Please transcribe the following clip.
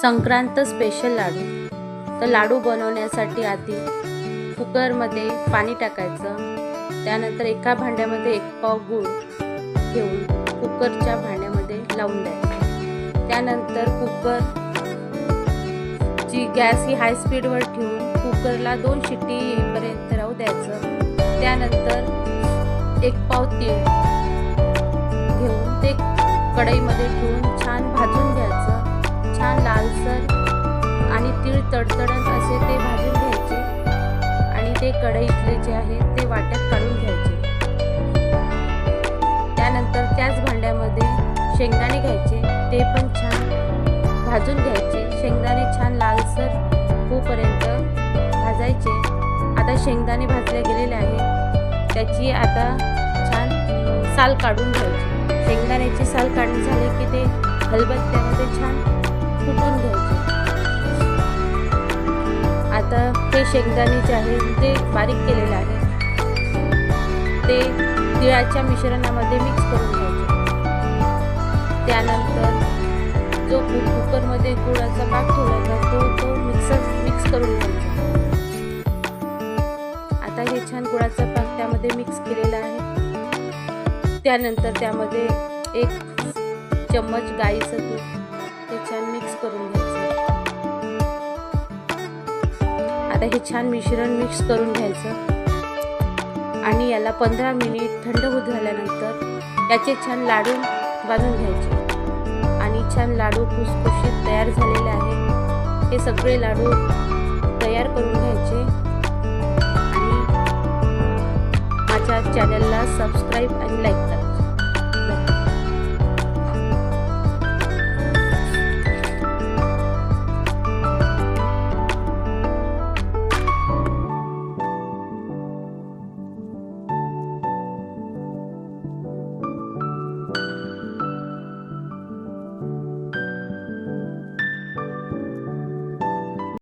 Sankrant special लाडू। तर लाडू बनवण्यासाठी आधी कुकरमध्ये पाणी टाकायचं, त्यानंतर एका भांड्यामध्ये 1 पाव गूळ घेऊन कुकरच्या भांड्यामध्ये लावून द्यायचं। त्यानंतर कुकरची गॅस ही हाय स्पीडवर ठेवून कुकरला 2 शिट्टी येईपर्यंत राहू द्यायचं। त्यानंतर 1 पाव तीळ घेऊन ते कढईमध्ये ठेवून छान भाजून घ्यायचं। छान लालसर आणि तीळ तडतडत असे ते भाजून घ्यायचे आणि ते कढईतले जे आहे ते वाट्यात काढून घ्यायचे। त्यानंतर त्याच भांड्यामध्ये शेंगदाणे घ्यायचे, ते पण छान भाजून घ्यायचे। शेंगदाणे छान लालसर होईपर्यंत भाजायचे। आता शेंगदाणे भाजले गेलेले आहे, त्याची आता छान साल काढून घ्यायची। शेंगदाण्याची साल काढून झाली की ते खलबत्त्यामध्ये छान कुटून घ्यायचे। आता हे शेंगदाणे जे आहे ते बारीक केलेले आहे, ते तिळाच्या मिश्रणामध्ये मिक्स करून घ्यायचे। त्यानंतर जो कुकरमध्ये गुळाचा पाक ठेवला होता तो मिक्स करून घ्यायचा। आता हे छान गुळाचा पाक त्यामध्ये मिक्स केलेला आहे। त्यानंतर त्यामध्ये 1 चम्मच गाईचं तूप ते छान मिक्स करून घ्यायचं। आता हे छान मिश्रण मिक्स करून घ्यायचं आणि याला 15 मिनिट थंड होत झाल्यानंतर याचे छान लाडू बांधून घ्यायचे आणि छान लाडू खुसखुशीत तयार झालेले आहे। हे सगळे लाडू तयार करून घ्यायचे आणि माझ्या चॅनलला सबस्क्राईब आणि लाईक करा।